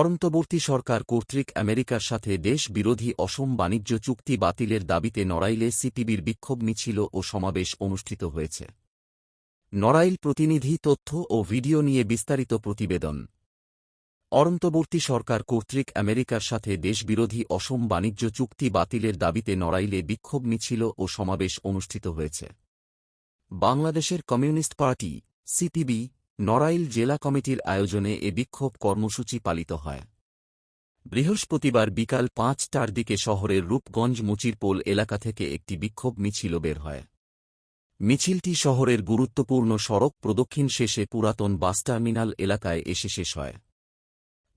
অন্তর্বর্তী সরকার কর্তৃক আমেরিকার সাথে দেশ বিরোধী অসম বাণিজ্য চুক্তি বাতিলের দাবিতে নড়াইলে সিপিবির বিক্ষোভ মিছিল ও সমাবেশ অনুষ্ঠিত হয়েছে। নড়াইল প্রতিনিধি তথ্য ও ভিডিও নিয়ে বিস্তারিত প্রতিবেদন। অন্তর্বর্তী সরকার কর্তৃক আমেরিকার সাথে দেশবিরোধী অসম বাণিজ্য চুক্তি বাতিলের দাবিতে নড়াইলে বিক্ষোভ মিছিল ও সমাবেশ অনুষ্ঠিত হয়েছে। বাংলাদেশের কমিউনিস্ট পার্টি সিপিবি নড়াইল জেলা কমিটির আয়োজনে এ বিক্ষোভ কর্মসূচি পালিত হয়। বৃহস্পতিবার বিকাল ৫টার দিকে শহরের রূপগঞ্জ মুচিরপোল এলাকা থেকে একটি বিক্ষোভ মিছিল বের হয়। মিছিলটি শহরের গুরুত্বপূর্ণ সড়ক প্রদক্ষিণ শেষে পুরাতন বাস টার্মিনাল এলাকায় এসে শেষ হয়।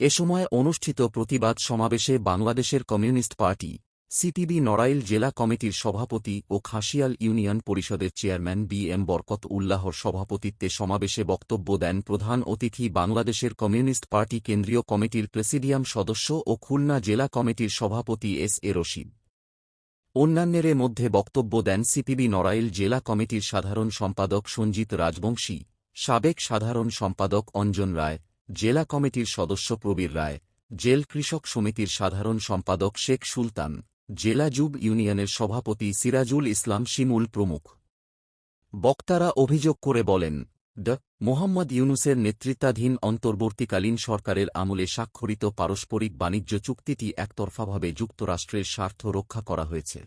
এ সময় অনুষ্ঠিত প্রতিবাদ সমাবেশে বাংলাদেশের কমিউনিস্ট পার্টি সিপিবি নড়াইল জেলা কমিটির সভাপতি ও খাসিয়াল ইউনিয়ন পরিষদের চেয়ারম্যান বি.এম. বরকত উল্লাহর সভাপতিত্বে সমাবেশে বক্তব্য দেন প্রধান অতিথি বাংলাদেশের কমিউনিস্ট পার্টি কেন্দ্রীয় কমিটির প্রেসিডিয়াম সদস্য ও খুলনা জেলা কমিটির সভাপতি এস.এ. রশিদ। অন্যান্যের মধ্যে বক্তব্য দেন সিপিবি নড়াইল জেলা কমিটির সাধারণ সম্পাদক সঞ্জিত রাজবংশী, সাবেক সাধারণ সম্পাদক অঞ্জন রায়, জেলা কমিটির সদস্য প্রবীর রায়, জেল কৃষক সমিতির সাধারণ সম্পাদক শেখ সুলতান, জেলা যুব ইউনিয়নের সভাপতি সিরাজুল ইসলাম শিমুল প্রমুখ। বক্তারা অভিযোগ করে বলেন, মোহাম্মদ ইউনূসের নেতৃত্বাধীন অন্তর্বর্তীকালীন সরকারের আমলে স্বাক্ষরিত পারস্পরিক বাণিজ্য চুক্তিটি একতরফাভাবে যুক্তরাষ্ট্রের স্বার্থ রক্ষা করা হয়েছে।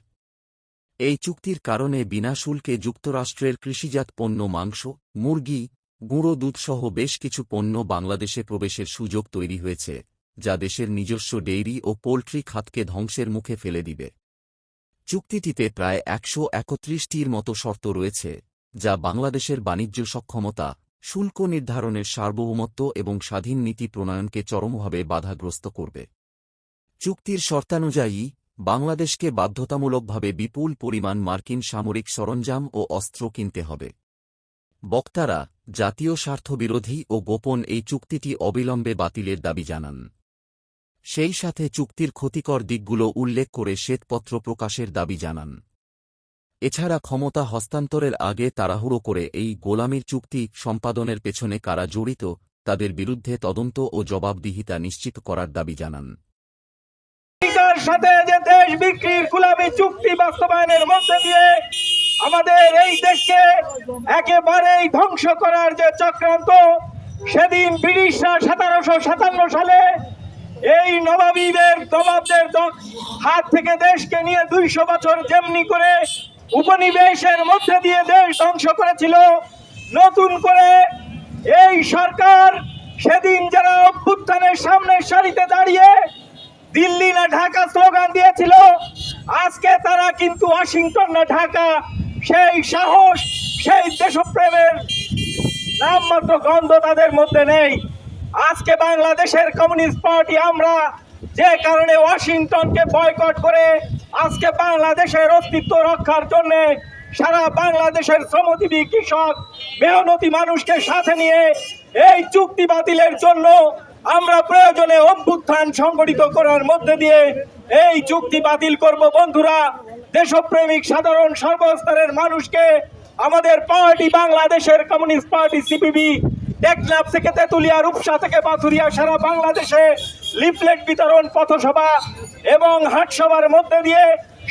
এই চুক্তির কারণে বিনা শুল্কে যুক্তরাষ্ট্রের কৃষিজাত পণ্য মাংস, মুরগি, গুঁড়ো দুধসহ বেশ কিছু পণ্য বাংলাদেশে প্রবেশের সুযোগ তৈরি হয়েছে, যা দেশের নিজস্ব ডেইরি ও পোল্ট্রি খাতকে ধ্বংসের মুখে ফেলে দিবে। চুক্তিটিতে প্রায় ১৩১টির মতো শর্ত রয়েছে, যা বাংলাদেশের বাণিজ্য সক্ষমতা, শুল্ক নির্ধারণের সার্বভৌমত্ব এবং স্বাধীন নীতি প্রণয়নকে চরমভাবে বাধাগ্রস্ত করবে। চুক্তির শর্তানুযায়ী বাংলাদেশকে বাধ্যতামূলকভাবে বিপুল পরিমাণ মার্কিন সামরিক সরঞ্জাম ও অস্ত্র কিনতে হবে। বক্তারা জাতীয় স্বার্থবিরোধী ও গোপন এই চুক্তিটি অবিলম্বে বাতিলের দাবি জানান। সেই সাথে চুক্তির ক্ষতিকর দিকগুলো উল্লেখ করে শ্বেতপত্র প্রকাশের দাবি জানান। এছাড়া ক্ষমতা হস্তান্তরের আগে তাড়াহুড়ো করে এই গোলামির চুক্তি সম্পাদনের পেছনে কারা জড়িত, তাদের বিরুদ্ধে তদন্ত ও জবাবদিহিতা নিশ্চিত করার দাবি জানান। সাথে যে দেশ বিক্রির গোলামি চুক্তি বাস্তবায়নের মধ্যে দিয়ে আমাদের এই দেশকে একেবারেই ধ্বংস করার যে চক্রান্ত, সেদিন ব্রিটিশরা ১৭৫৭ সালে এই নবাবদের হাত থেকে দেশকে নিয়ে ২০০ বছর যেমনি করে উপনিবেশের মধ্যে দিয়ে দেশ ধ্বংস করেছিল, নতুন করে এই সরকার সেদিন যারা অভ্যুত্থানের সামনের সারিতে দাঁড়িয়ে দিল্লি না ঢাকা স্লোগান দিয়েছিল, আজকে তারা কিন্তু ওয়াশিংটন না ঢাকা সেই সাহস, সেই দেশপ্রেমের নামমাত্র গন্ধ তাদের মধ্যে নেই। আজকে বাংলাদেশের কমিউনিস্ট পার্টি আমরা যে কারণে ওয়াশিংটনকে বয়কট করে আজকে বাংলাদেশের অস্তিত্ব রক্ষার জন্য সারা বাংলাদেশের শ্রমজীবী, কৃষক, মেহনতি মানুষকে সাথে নিয়ে এই চুক্তি বাতিলের জন্য আমরা প্রয়োজনে অভ্যুত্থান সংগঠিত করার মধ্যে দিয়ে এই চুক্তি বাতিল করব। বন্ধুরা, দেশপ্রেমিক সাধারণ সর্বস্তরের মানুষকে আমাদের পার্টি বাংলাদেশের কমিউনিস্ট পার্টি সিপিবি টেকনাফ থেকে তেতুলিয়া, রূপসা থেকে পাথুরিয়া সারা বাংলাদেশে লিফলেট বিতরণ, পথসভা এবং হাটসভার মধ্যে দিয়ে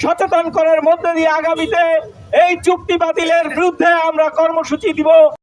সচেতন করার মধ্যে দিয়ে আগামীতে এই চুক্তি বাতিলের বিরুদ্ধে আমরা কর্মসূচি দিব।